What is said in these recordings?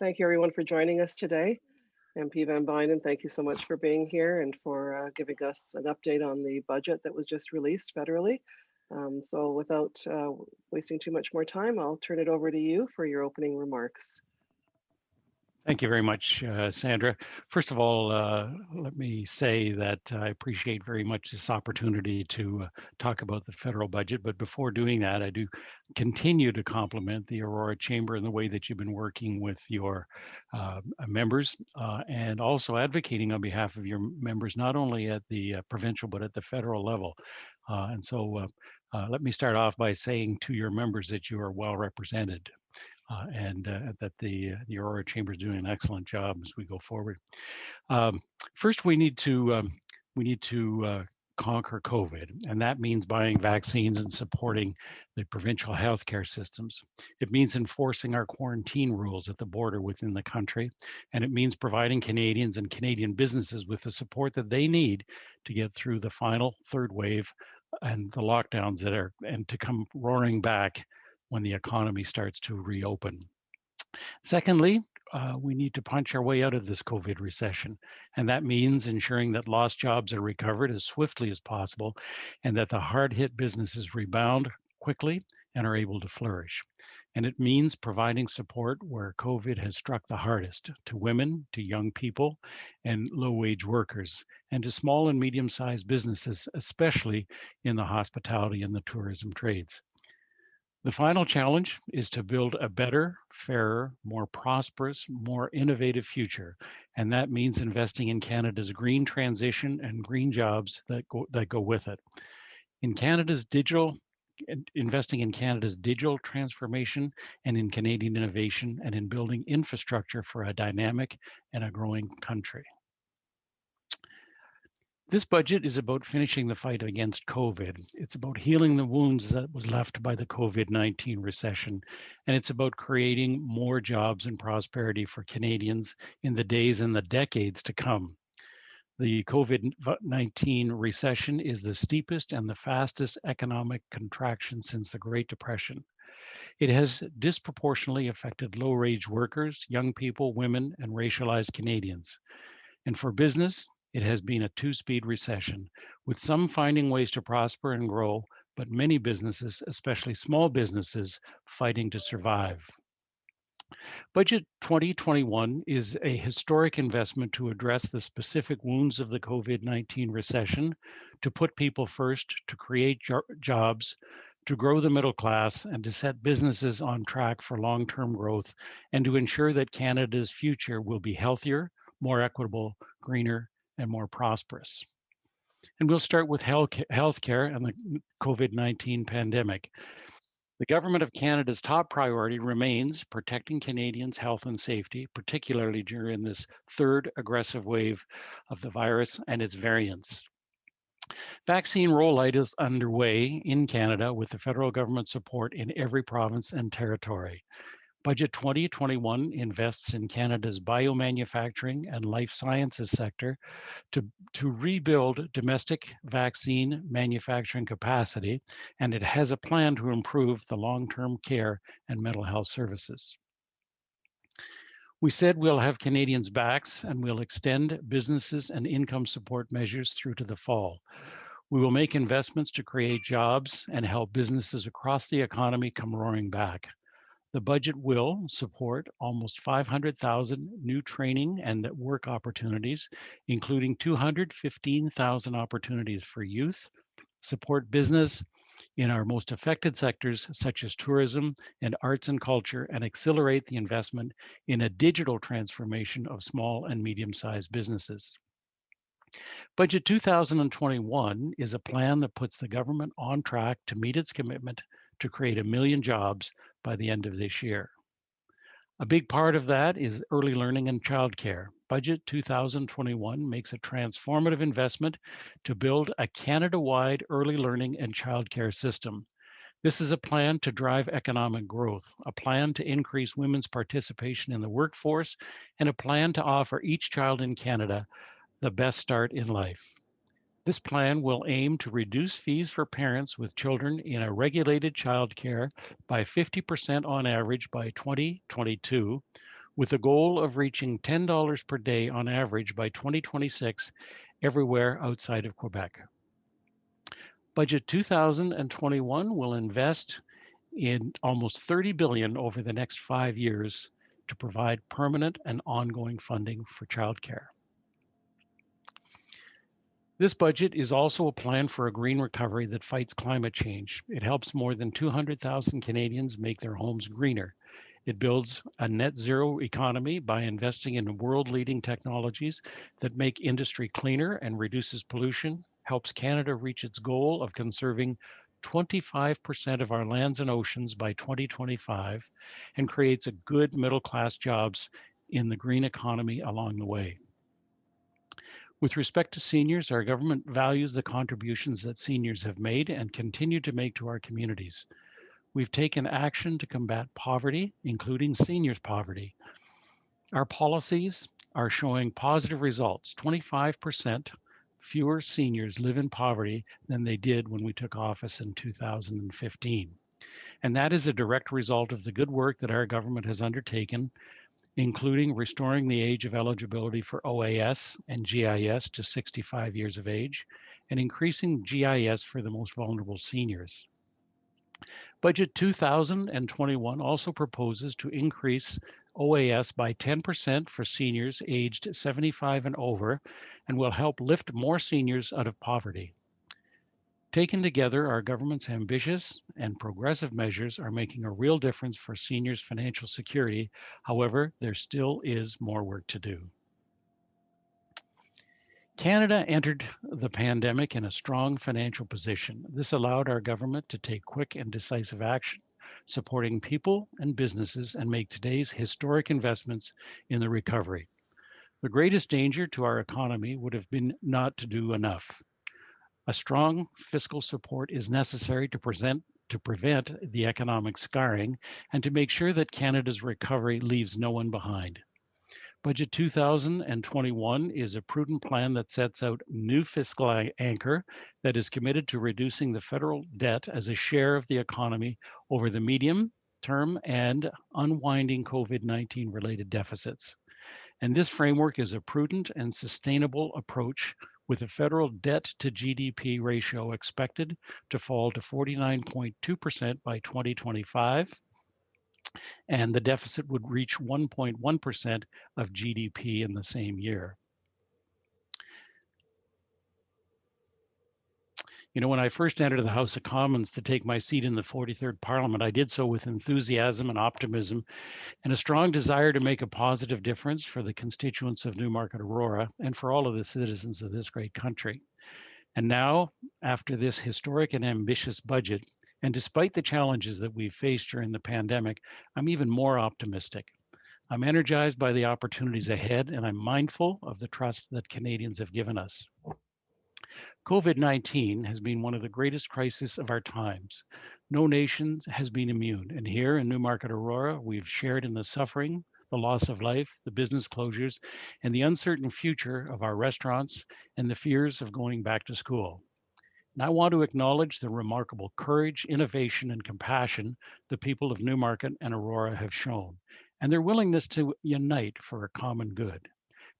Thank you everyone for joining us today. MP Van Bynen, thank you so much for being here and for giving us an update on the budget that was just released federally. So without wasting too much more time, I'll turn it over to you for your opening remarks. Thank you very much, Sandra. First of all, let me say that I appreciate very much this opportunity to talk about the federal budget. But before doing that, I do continue to compliment the Aurora Chamber in the way that you've been working with your members and also advocating on behalf of your members, not only at the provincial, but at the federal level. Let me start off by saying to your members that you are well represented. And that the Aurora Chamber is doing an excellent job as we go forward. First, we need to conquer COVID, and that means buying vaccines and supporting the provincial healthcare systems. It means enforcing our quarantine rules at the border within the country, and it means providing Canadians and Canadian businesses with the support that they need to get through the final third wave and the lockdowns and to come roaring back when the economy starts to reopen. Secondly, we need to punch our way out of this COVID recession. And that means ensuring that lost jobs are recovered as swiftly as possible and that the hard-hit businesses rebound quickly and are able to flourish. And it means providing support where COVID has struck the hardest, to women, to young people, and low-wage workers, and to small and medium-sized businesses, especially in the hospitality and the tourism trades. The final challenge is to build a better, fairer, more prosperous, more innovative future. And that means investing in Canada's green transition and green jobs that go with it. Investing in Canada's digital transformation and in Canadian innovation and in building infrastructure for a dynamic and a growing country. This budget is about finishing the fight against COVID. It's about healing the wounds that was left by the COVID-19 recession. And it's about creating more jobs and prosperity for Canadians in the days and the decades to come. The COVID-19 recession is the steepest and the fastest economic contraction since the Great Depression. It has disproportionately affected low-wage workers, young people, women, and racialized Canadians. And for business, it has been a two-speed recession, with some finding ways to prosper and grow, but many businesses, especially small businesses, fighting to survive. Budget 2021 is a historic investment to address the specific wounds of the COVID-19 recession, to put people first, to create jobs, to grow the middle class, and to set businesses on track for long-term growth, and to ensure that Canada's future will be healthier, more equitable, greener, and more prosperous. And we'll start with healthcare and the COVID-19 pandemic. The Government of Canada's top priority remains protecting Canadians' health and safety, particularly during this third aggressive wave of the virus and its variants. Vaccine rollout is underway in Canada with the federal government support in every province and territory. Budget 2021 invests in Canada's biomanufacturing and life sciences sector to rebuild domestic vaccine manufacturing capacity, and it has a plan to improve the long-term care and mental health services. We said we'll have Canadians' backs and we'll extend businesses and income support measures through to the fall. We will make investments to create jobs and help businesses across the economy come roaring back. The budget will support almost 500,000 new training and work opportunities, including 215,000 opportunities for youth, support business in our most affected sectors such as tourism and arts and culture, and accelerate the investment in a digital transformation of small and medium-sized businesses. Budget 2021 is a plan that puts the government on track to meet its commitment to create 1 million jobs by the end of this year. A big part of that is early learning and childcare. Budget 2021 makes a transformative investment to build a Canada-wide early learning and childcare system. This is a plan to drive economic growth, a plan to increase women's participation in the workforce, and a plan to offer each child in Canada the best start in life. This plan will aim to reduce fees for parents with children in a regulated childcare by 50% on average by 2022, with a goal of reaching $10 per day on average by 2026 everywhere outside of Quebec. Budget 2021 will invest in almost 30 billion over the next 5 years to provide permanent and ongoing funding for childcare. This budget is also a plan for a green recovery that fights climate change. It helps more than 200,000 Canadians make their homes greener. It builds a net zero economy by investing in world-leading technologies that make industry cleaner and reduces pollution, helps Canada reach its goal of conserving 25% of our lands and oceans by 2025, and creates a good middle-class jobs in the green economy along the way. With respect to seniors, our government values the contributions that seniors have made and continue to make to our communities. We've taken action to combat poverty, including seniors' poverty. Our policies are showing positive results. 25% fewer seniors live in poverty than they did when we took office in 2015. And that is a direct result of the good work that our government has undertaken, including restoring the age of eligibility for OAS and GIS to 65 years of age, and increasing GIS for the most vulnerable seniors. Budget 2021 also proposes to increase OAS by 10% for seniors aged 75 and over, and will help lift more seniors out of poverty. Taken together, our government's ambitious and progressive measures are making a real difference for seniors' financial security. However, there still is more work to do. Canada entered the pandemic in a strong financial position. This allowed our government to take quick and decisive action, supporting people and businesses, and make today's historic investments in the recovery. The greatest danger to our economy would have been not to do enough. A strong fiscal support is necessary to prevent the economic scarring and to make sure that Canada's recovery leaves no one behind. Budget 2021 is a prudent plan that sets out new fiscal anchor that is committed to reducing the federal debt as a share of the economy over the medium term and unwinding COVID-19 related deficits. And this framework is a prudent and sustainable approach, with the federal debt to GDP ratio expected to fall to 49.2% by 2025, and the deficit would reach 1.1% of GDP in the same year. You know, when I first entered the House of Commons to take my seat in the 43rd Parliament, I did so with enthusiasm and optimism and a strong desire to make a positive difference for the constituents of Newmarket Aurora and for all of the citizens of this great country. And now, after this historic and ambitious budget, and despite the challenges that we've faced during the pandemic, I'm even more optimistic. I'm energized by the opportunities ahead, and I'm mindful of the trust that Canadians have given us. COVID-19 has been one of the greatest crises of our times. No nation has been immune, and here in Newmarket Aurora, we've shared in the suffering, the loss of life, the business closures, and the uncertain future of our restaurants and the fears of going back to school. And I want to acknowledge the remarkable courage, innovation, and compassion the people of Newmarket and Aurora have shown, and their willingness to unite for a common good.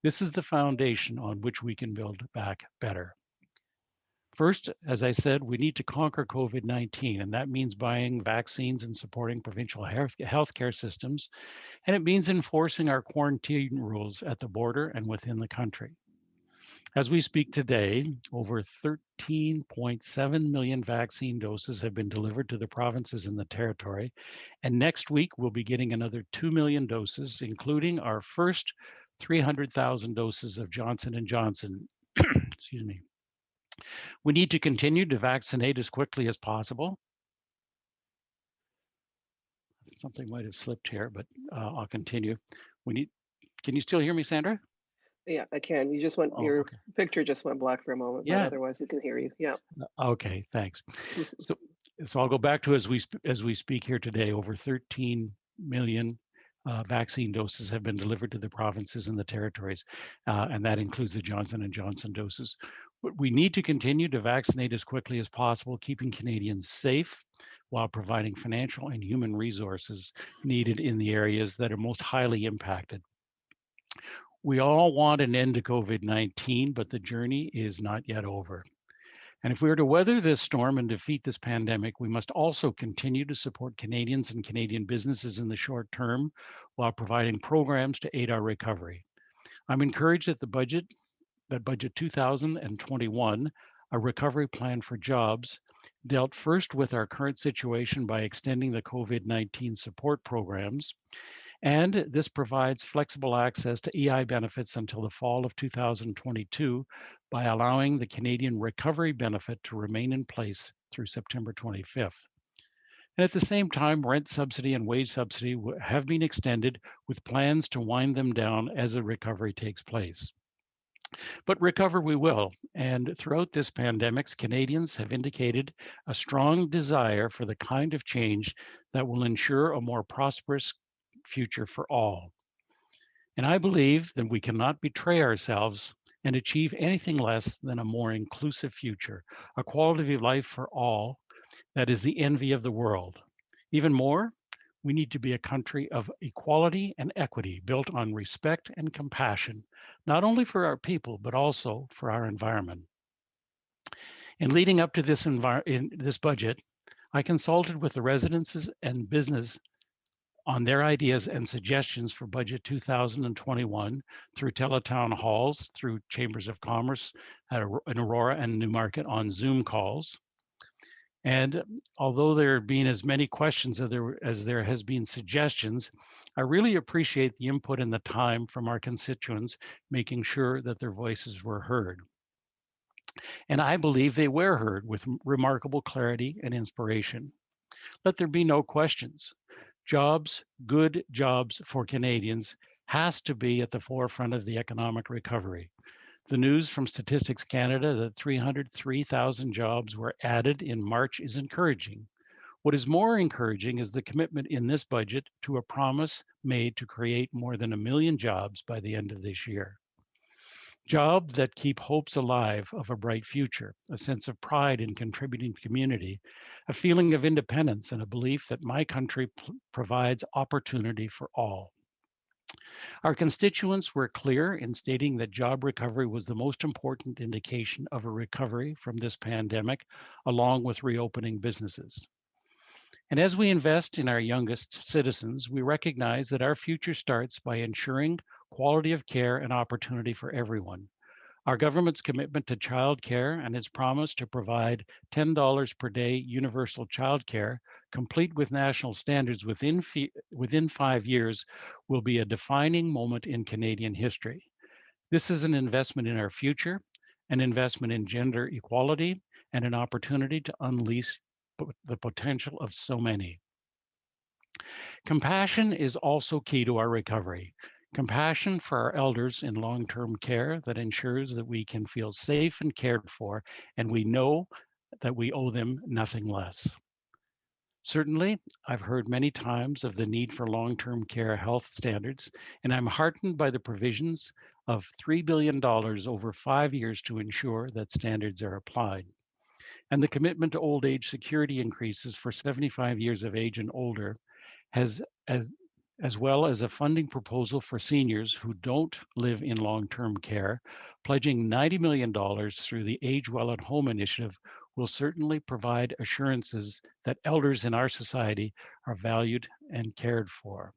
This is the foundation on which we can build back better. First, as I said, we need to conquer COVID-19, and that means buying vaccines and supporting provincial healthcare systems, and it means enforcing our quarantine rules at the border and within the country. As we speak today, over 13.7 million vaccine doses have been delivered to the provinces and the territory, and next week we'll be getting another 2 million doses, including our first 300,000 doses of Johnson & Johnson. Excuse me. We need to continue to vaccinate as quickly as possible. Something might have slipped here, but I'll continue. Can you still hear me, Sandra? Yeah, I can. You just went, your picture just went black for a moment, but otherwise we can hear you. Yeah. Okay, thanks. So I'll go back to as we speak here today, over 13 million vaccine doses have been delivered to the provinces and the territories, and that includes the Johnson & Johnson doses. But we need to continue to vaccinate as quickly as possible, keeping Canadians safe. while providing financial and human resources needed in the areas that are most highly impacted. We all want an end to COVID-19, but the journey is not yet over. And if we are to weather this storm and defeat this pandemic, we must also continue to support Canadians and Canadian businesses in the short term while providing programs to aid our recovery. I'm encouraged that Budget 2021, a recovery plan for jobs, dealt first with our current situation by extending the COVID-19 support programs, and this provides flexible access to EI benefits until the fall of 2022 by allowing the Canadian Recovery Benefit to remain in place through September 25th. And at the same time, rent subsidy and wage subsidy have been extended with plans to wind them down as the recovery takes place. But recover we will. And throughout this pandemic, Canadians have indicated a strong desire for the kind of change that will ensure a more prosperous future for all. And I believe that we cannot betray ourselves and achieve anything less than a more inclusive future, a quality of life for all that is the envy of the world. Even more, we need to be a country of equality and equity built on respect and compassion, not only for our people, but also for our environment. In leading up to this budget, I consulted with the residents and business on their ideas and suggestions for Budget 2021 through teletown halls, through chambers of commerce in Aurora and Newmarket on Zoom calls. And although there have been as many questions as there has been suggestions, I really appreciate the input and the time from our constituents, making sure that their voices were heard. And I believe they were heard with remarkable clarity and inspiration. Let there be no questions. Jobs, good jobs for Canadians, has to be at the forefront of the economic recovery. The news from Statistics Canada that 303,000 jobs were added in March is encouraging. What is more encouraging is the commitment in this budget to a promise made to create more than 1 million jobs by the end of this year. Jobs that keep hopes alive of a bright future, a sense of pride in contributing to community, a feeling of independence, and a belief that my country provides opportunity for all. Our constituents were clear in stating that job recovery was the most important indication of a recovery from this pandemic, along with reopening businesses. And as we invest in our youngest citizens, we recognize that our future starts by ensuring quality of care and opportunity for everyone. Our government's commitment to childcare and its promise to provide $10 per day universal childcare, complete with national standards within 5 years, will be a defining moment in Canadian history. This is an investment in our future, an investment in gender equality, and an opportunity to unleash the potential of so many. Compassion is also key to our recovery. Compassion for our elders in long-term care that ensures that we can feel safe and cared for, and we know that we owe them nothing less. Certainly, I've heard many times of the need for long-term care health standards, and I'm heartened by the provisions of $3 billion over 5 years to ensure that standards are applied. And the commitment to old age security increases for 75 years of age and older as well as a funding proposal for seniors who don't live in long-term care, pledging $90 million through the Age Well at Home initiative will certainly provide assurances that elders in our society are valued and cared for.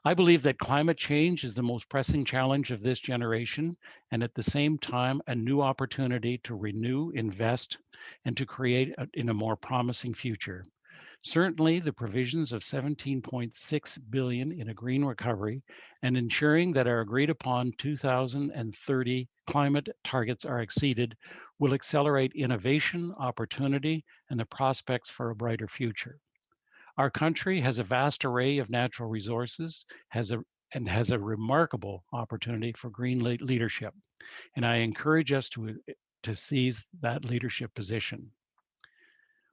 I believe that climate change is the most pressing challenge of this generation, and at the same time, a new opportunity to renew, invest, and to create in a more promising future. Certainly, the provisions of $17.6 billion in a green recovery and ensuring that our agreed upon 2030 climate targets are exceeded will accelerate innovation, opportunity, and the prospects for a brighter future. Our country has a vast array of natural resources, has a remarkable opportunity for green leadership, and I encourage us to seize that leadership position.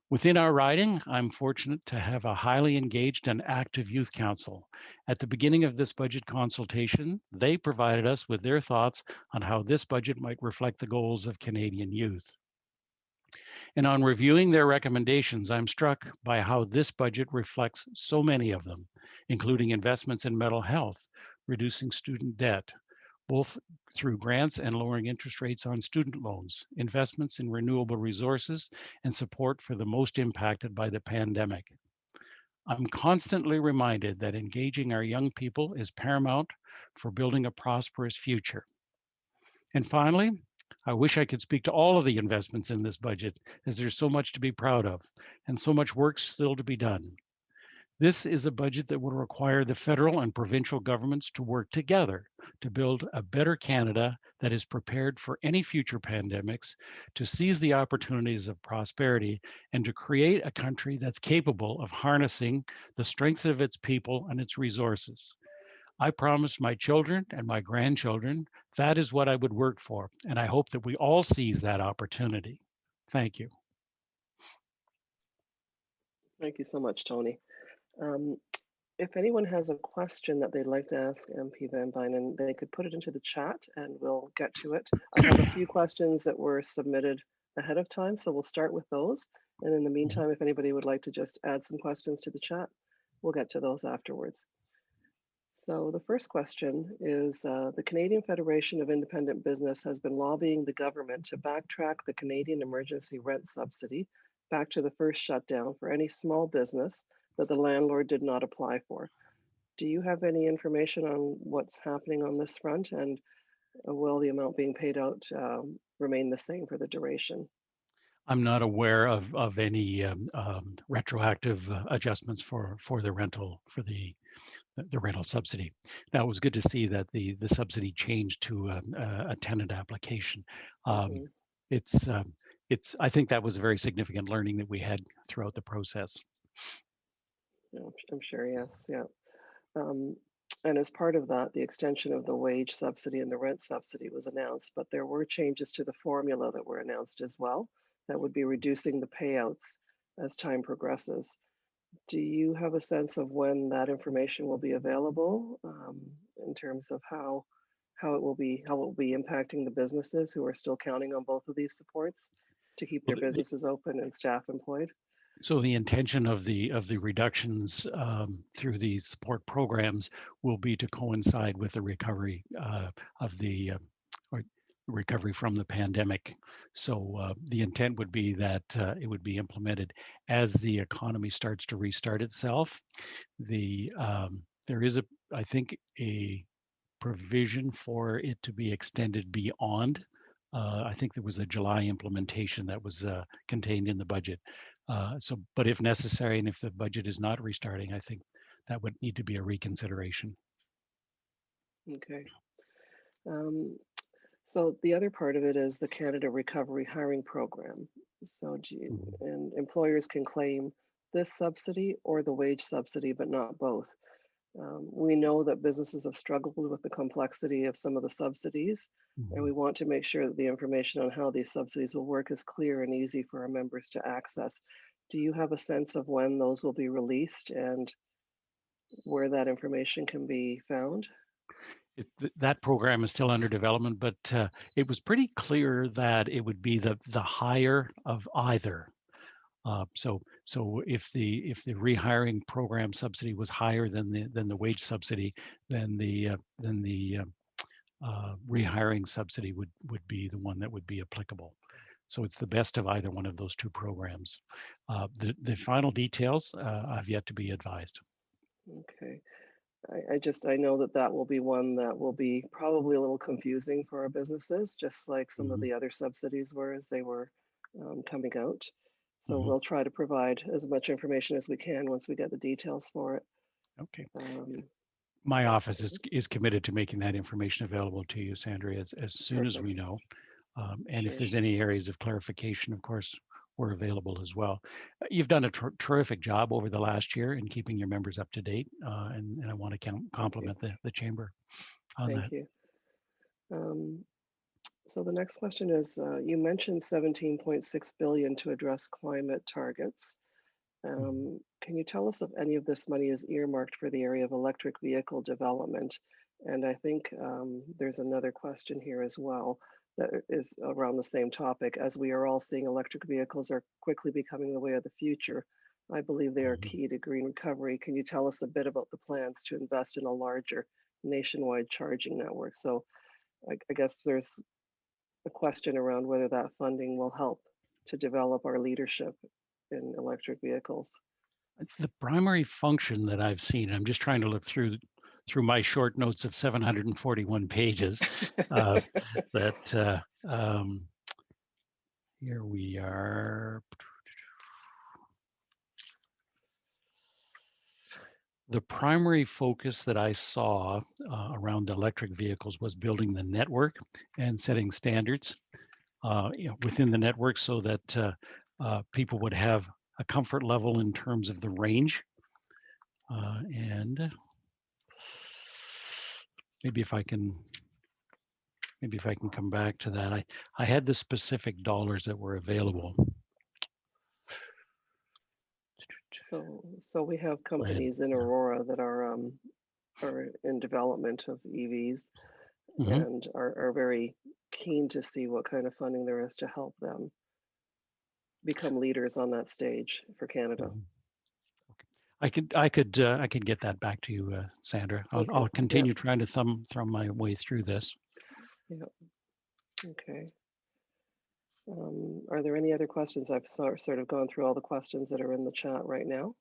Within our riding, I'm fortunate to have a highly engaged and active youth council. At the beginning of this budget consultation, they provided us with their thoughts on how this budget might reflect the goals of Canadian youth. And on reviewing their recommendations, I'm struck by how this budget reflects so many of them, including investments in mental health, reducing student debt, both through grants and lowering interest rates on student loans, investments in renewable resources, and support for the most impacted by the pandemic. I'm constantly reminded that engaging our young people is paramount for building a prosperous future. And finally, I wish I could speak to all of the investments in this budget, as there's so much to be proud of and so much work still to be done. This is a budget that will require the federal and provincial governments to work together to build a better Canada that is prepared for any future pandemics, to seize the opportunities of prosperity, and to create a country that's capable of harnessing the strengths of its people and its resources. I promised my children and my grandchildren that is what I would work for, and I hope that we all seize that opportunity. Thank you. Thank you so much, Tony. Um, if anyone has a question that they'd like to ask MP Van Bynen, they could put it into the chat and we'll get to it. I have a few questions that were submitted ahead of time, so we'll start with those. And in the meantime, if anybody would like to just add some questions to the chat, we'll get to those afterwards. So the first question is, the Canadian Federation of Independent Business has been lobbying the government to backtrack the Canadian Emergency Rent Subsidy back to the first shutdown for any small business that the landlord did not apply for. Do you have any information on what's happening on this front, and will the amount being paid out remain the same for the duration? I'm not aware of any retroactive adjustments for the rental the rental subsidy. Now, it was good to see that the subsidy changed to a tenant application. Mhm. It's I think that was a very significant learning that we had throughout the process. Yeah, I'm sure, yes, yeah. Um, and as part of that, the extension of the wage subsidy and the rent subsidy was announced, but there were changes to the formula that were announced as well that would be reducing the payouts as time progresses. Do you have a sense of when that information will be available, in terms of how it will be impacting the businesses who are still counting on both of these supports to keep Well, their businesses open and staff employed? so the intention of the reductions through these support programs will be to coincide with the recovery of the or recovery from the pandemic. So the intent would be that it would be implemented as the economy starts to restart itself. There is I think a provision for it to be extended beyond. I think there was a July implementation that was contained in the budget. But if necessary, and if the budget is not restarting, I think that would need to be a reconsideration. Okay. Um, so the other part of it is the Canada Recovery Hiring Program. So Mhm. and employers can claim this subsidy or the wage subsidy, but not both. We know that businesses have struggled with the complexity of some of the subsidies, and we Mhm. want to make sure that the information on how these subsidies will work is clear and easy for our members to access. Do you have a sense of when those will be released and where that information can be found? That program is still under development, but it was pretty clear that it would be the higher of either. So if the rehiring program subsidy was higher than the wage subsidy, then the rehiring subsidy would be the one that would be applicable. So it's the best of either one of those two programs. The final details have yet to be advised. Okay. I know that that will be one that will be probably a little confusing for our businesses, just like some of Mhm. the other subsidies were as they were coming out. So Mhm. we'll try to provide as much information as we can once we get the details for it. Okay. Um, My office is committed to making that information available to you, Sandra, as soon as we Perfect. know. And if Sure. there's any areas of clarification, of course, we're available as well. You've done a terrific job over the last year in keeping your members up to date, and I want to Thank you. compliment the chamber on that. Thank you. Um, so the next question is, you mentioned 17.6 billion to address climate targets. Mhm. Can you tell us if any of this money is earmarked for the area of electric vehicle development? And I think there's another question here as well. that is around the same topic. As we are all seeing, electric vehicles are quickly becoming the way of the future. I believe they are Mhm. key to green recovery. Can you tell us a bit about the plans to invest in a larger nationwide charging network? So I guess there's a question around whether that funding will help to develop our leadership in electric vehicles. It's the primary function that I've seen. I'm just trying to look through my short notes of 741 pages. Uh, that here we are. The primary focus that I saw around the electric vehicles was building the network and setting standards within the network so that people would have a comfort level in terms of the range. And maybe if I can come back to that. I had the specific dollars that were available. So we have Go ahead. companies in Aurora that are in development of EVs Mhm. and are very keen to see what kind of funding there is to help them become leaders on that stage for Canada. Mhm. I could get that back to you, Sandra. Okay. I'll Yeah. continue trying to thumb my way through this. Yeah. Okay. Are there any other questions? I've sort of gone through all the questions that are in the chat right now.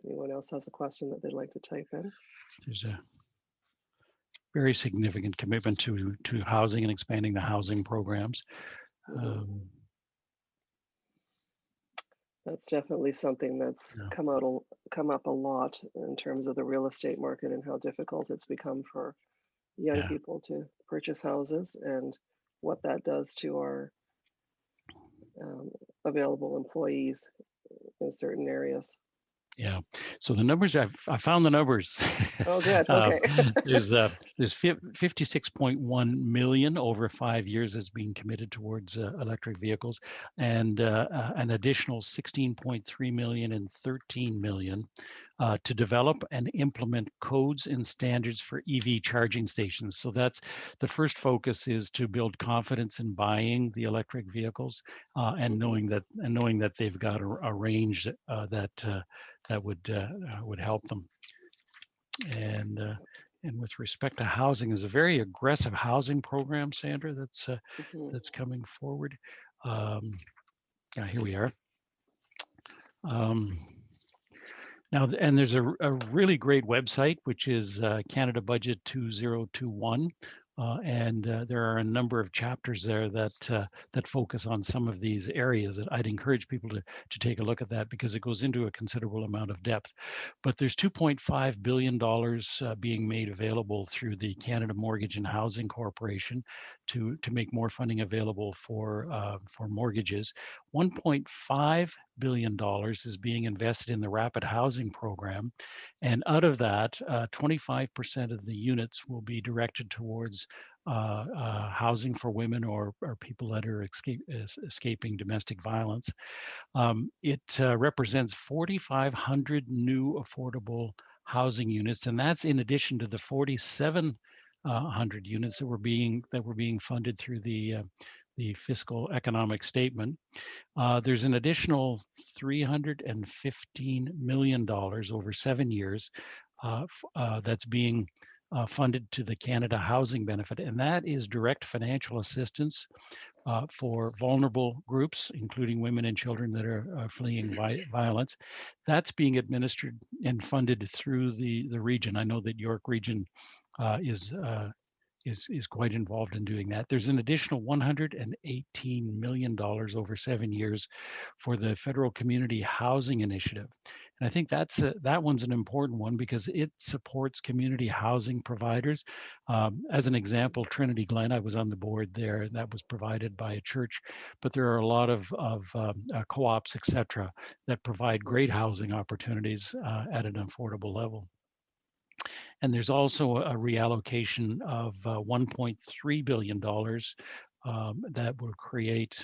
Anyone else has a question that they'd like to type in? There's a very significant commitment to housing and expanding the housing programs. Mhm. That's definitely something that's Yeah. come up a lot in terms of the real estate market and how difficult it's become for young Yeah. people to purchase houses and what that does to our um, available employees in certain areas. Yeah. So the numbers I found the numbers. Oh, good. uh, Okay. there's 56.1 million over 5 years that's being committed towards electric vehicles, and an additional 16.3 million and 13 million to develop and implement codes and standards for EV charging stations. So that's the first focus, is to build confidence in buying the electric vehicles and Mhm. knowing that they've got a range that would help them. And with respect to housing, is a very aggressive housing program, Sandra, Mhm. that's coming forward. Um, here we are. Um, Now, and there's a really great website, which is Canada Budget 2021. And there are a number of chapters there that focus on some of these areas. That I'd encourage people to take a look at that, because it goes into a considerable amount of depth. But there's $2.5 billion being made available through the Canada Mortgage and Housing Corporation to make more funding available for mortgages. $1.5 billion is being invested in the rapid housing program. And out of that, 25% of the units will be directed towards housing for women or people that are escaping domestic violence. It represents 4,500 new affordable housing units, and that's in addition to the 4,700 units that were being funded through the fiscal economic statement. There's an additional $315 million over 7 years that's being funded to the Canada Housing Benefit, and that is direct financial assistance for vulnerable groups, including women and children that are fleeing violence. That's being administered and funded through the region. I know that York Region is quite involved in doing that. There's an additional $118 million over 7 years for the Federal Community Housing Initiative. And I think that one's an important one, because it supports community housing providers. As an example, Trinity Glen, I was on the board there, and that was provided by a church, but there are a lot of co-ops, etc., that provide great Mhm. housing opportunities at an affordable level. And there's also a reallocation of $1.3 billion that will create,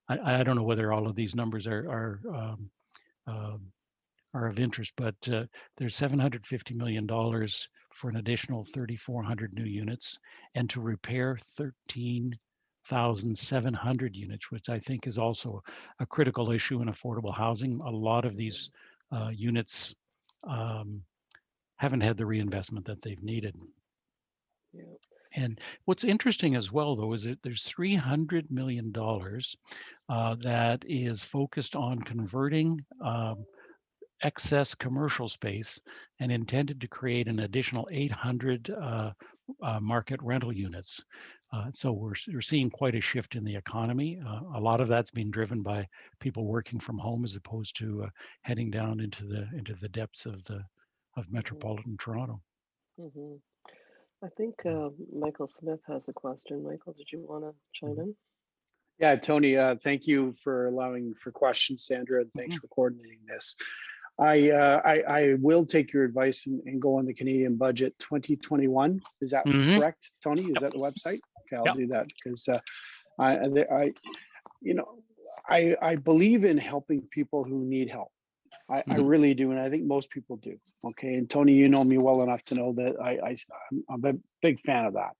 I don't know whether all of these numbers um, are of interest, but there's $750 million for an additional 3,400 new units and to repair 13,700 units, which I think is also a critical issue in affordable housing. A lot of these units haven't had the reinvestment that they've needed. Yeah. And what's interesting as well, though, is that there's $300 million that is focused on converting excess commercial space and intended to create an additional 800 market rental units. So we're seeing quite a shift in the economy. A lot of that's been driven by people working from home as opposed to heading down into the depths of metropolitan Toronto. Mm-hmm. I think Michael Smith has a question. Michael, did you want to chime in? Yeah, Tony, thank you for allowing for questions, Sandra, and thanks for coordinating this. I will take your advice and go on the Canadian budget 2021. Is that correct, Tony? Is that the website? Okay, I'll do that because I believe in helping people who need help. I really do, and I think most people do. Okay, and Tony, you know me well enough to know that I'm a big fan of that.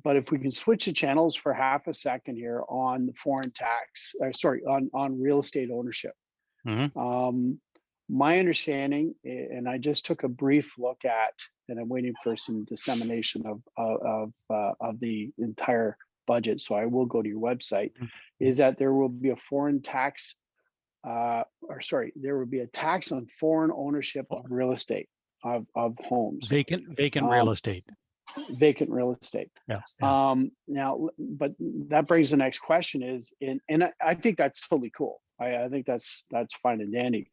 But if we can switch the channels for half a second here on the foreign tax, on real estate ownership. My understanding, and I just took a brief look at, and I'm waiting for some dissemination of the entire budget, so I will go to your website, is that there will be a foreign tax, there will be a tax on foreign ownership of real estate, of homes. Vacant real estate. Vacant real estate. Yeah. Now, but that brings the next question is, and I think that's totally cool. I think that's fine and dandy.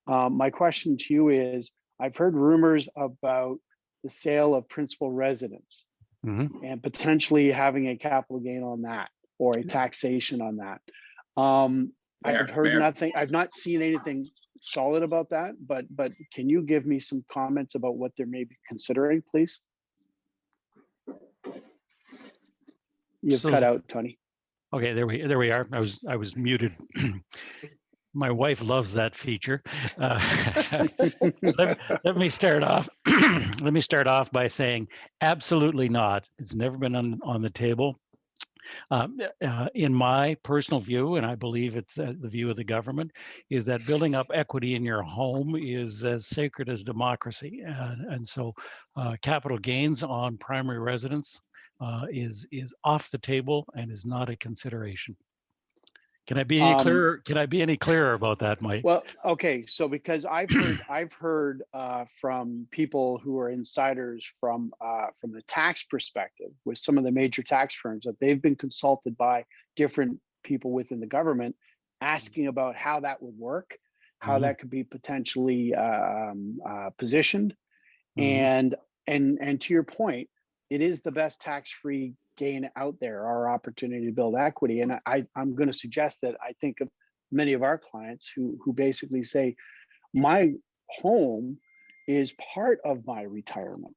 My question to you is, I've heard rumors about the sale of principal residence and potentially having a capital gain on that or a taxation on that. I've heard nothing. I've not seen anything solid about that, but can you give me some comments about what they may be considering, please? You've cut out, Tony. Okay, there we are. I was muted. My wife loves that feature. Let me start off. Let me start off by saying, absolutely not. It's never been on the table. In my personal view, and I believe it's the view of the government, is that building up equity in your home is as sacred as democracy. And so capital gains on primary residence is off the table and is not a consideration. Can I be any clearer? Can I be any clearer about that, Mike? Well, okay. So because I've heard from people who are insiders from the tax perspective with some of the major tax firms that they've been consulted by different people within the government, asking about how that would work, how that could be potentially positioned, and to your point, it is the best tax-free gain out there, our opportunity to build equity. And I'm going to suggest that I think of many of our clients who basically say, my home is part of my retirement.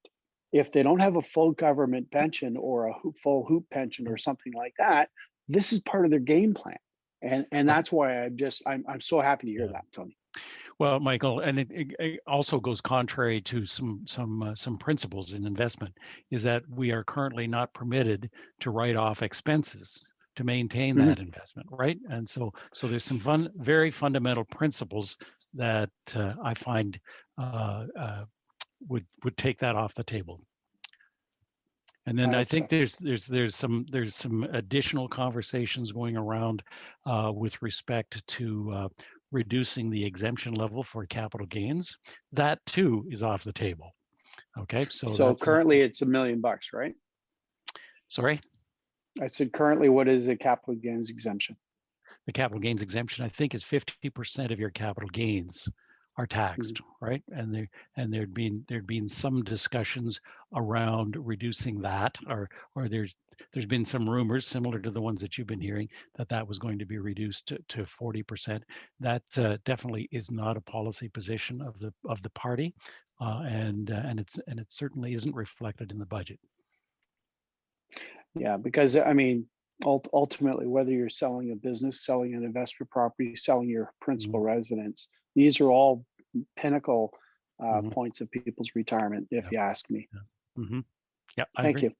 If they don't have a full government pension or a full hoop pension or something like that, this is part of their game plan. And that's why I'm so happy to hear that, Tony. Well, Michael, and it also goes contrary to some principles in investment, is that we are currently not permitted to write off expenses to maintain that investment, right? And so there's some very fundamental principles that I find would take that off the table. And then I think there's some additional conversations going around with respect to reducing the exemption level for capital gains. That too is off the table. Okay, so currently it's $1 million, right? Sorry? I said currently, what is a capital gains exemption? The capital gains exemption, I think, is 50% of your capital gains are taxed, right? And there'd been some discussions around reducing that, or there's been some rumors similar to the ones that you've been hearing that was going to be reduced to 40%. That definitely is not a policy position of the party, and it certainly isn't reflected in the budget. Yeah, because I mean, ultimately, whether you're selling a business, selling an investment property, selling your principal residence, these are all pinnacle Mhm. points of people's retirement, if Yeah. you ask me. Yeah, I Thank agree. you.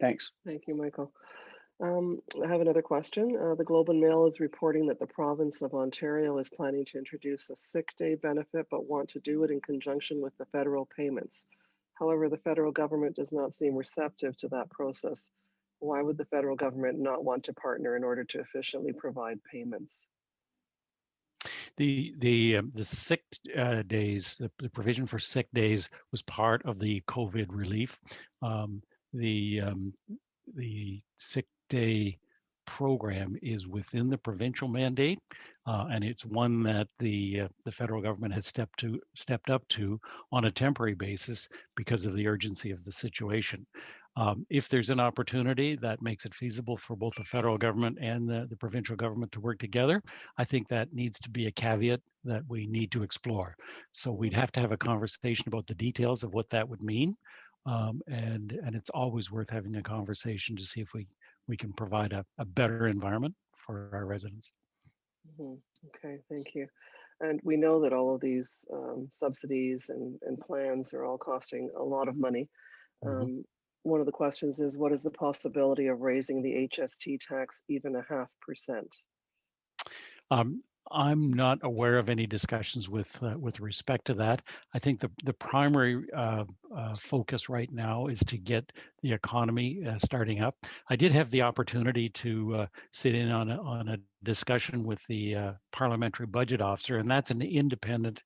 Thanks. Thank you, Michael. I have another question. The Globe and Mail is reporting that the province of Ontario is planning to introduce a sick day benefit, but want to do it in conjunction with the federal payments. However, the federal government does not seem receptive to that process. Why would the federal government not want to partner in order to efficiently provide payments? The sick days, the provision for sick days was part of the COVID relief. Um, the um, the sick day program is within the provincial mandate, and it's one that the federal government has stepped up to on a temporary basis because of the urgency of the situation. If there's an opportunity that makes it feasible for both the federal government and the provincial government to work together, I think that needs to be a caveat that we need to explore. So we'd have to have a conversation about the details of what that would mean. And it's always worth having a conversation to see if we can provide a better environment for our residents. Mhm. Okay, thank you. And we know that all of these subsidies and plans are all costing a lot of money. Mhm. One of the questions is, what is the possibility of raising the HST tax even 0.5%? Um, I'm not aware of any discussions with respect to that. I think the primary focus right now is to get the economy starting up. I did have the opportunity to sit in on a discussion with the parliamentary budget officer, and that's an independent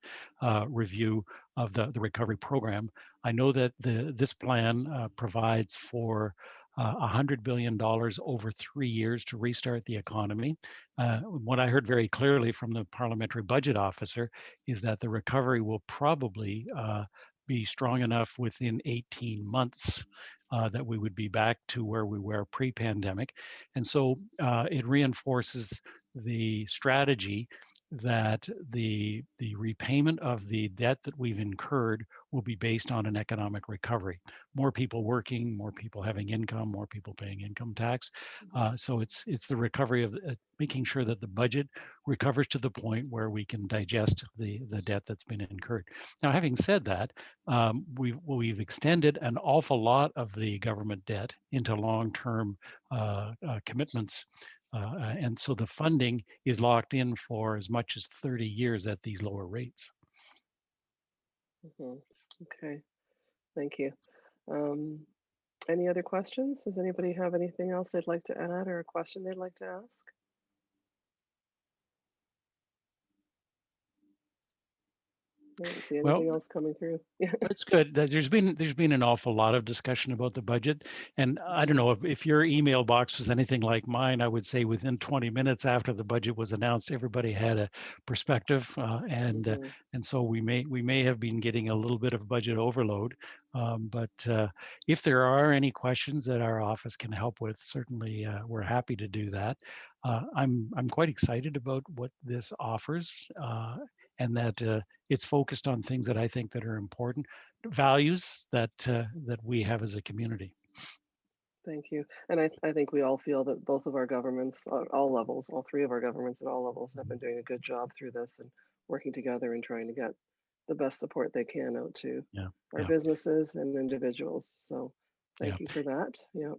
review of the recovery program. I know that this plan provides for $100 billion over 3 years to restart the economy. What I heard very clearly from the parliamentary budget officer is that the recovery will probably be strong enough within 18 months that we would be back to where we were pre-pandemic. And so it reinforces the strategy that the repayment of the debt that we've incurred will be based on an economic recovery. More people working, more people having income, more people paying income tax. So it's the recovery of making sure that the budget recovers to the point where we can digest the debt that's been incurred. Now, having said that, we've extended an awful lot of the government debt into long-term commitments. And so the funding is locked in for as much as 30 years at these lower rates. Mhm. Okay, thank you. Um, any other questions? Does anybody have anything else they'd like to add or a question they'd like to ask? I don't see Well, anything else coming through. Yeah. it's good. There's been an awful lot of discussion about the budget, and I don't Mhm. know if your email box was anything like mine. I would say within 20 minutes after the budget was announced, everybody had a perspective, Mhm. and so we may have been getting a little bit of budget overload. But if there are any questions that our office can help with, certainly we're happy to do that. I'm quite excited about what this offers, and that it's focused on things that I think that are important, values that we have as a community. Thank you. And I think we all feel that both of our governments, all levels, all three of our governments at all levels have been doing a good job through this and working together and trying to get the best support they can out to Yeah, our yeah, businesses and individuals. So yeah. thank you for that. Yeah.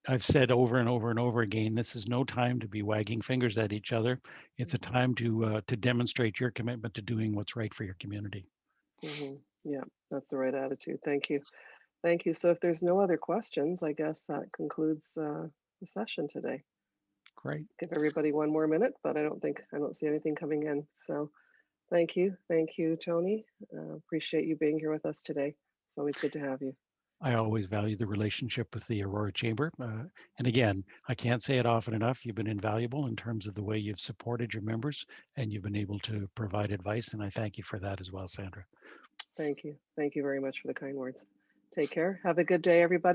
I've said over and over and over again, this is no time to be wagging fingers at each other. It's a Mhm. time to demonstrate your commitment to doing what's right for your community. Mhm. Yeah, that's the right attitude. Thank you. Thank you. So if there's no other questions, I guess that concludes the session today. Great. Give everybody one more minute, but I don't see anything coming in. So thank you. Thank you, Tony. Appreciate you being here with us today. It's always good to have you. I always value the relationship with the Aurora Chamber. And again, I can't say it often enough. You've been invaluable in terms of the way you've supported your members and you've been able to provide advice. And I thank you for that as well, Sandra. Thank you. Thank you very much for the kind words. Take care. Have a good day, everybody.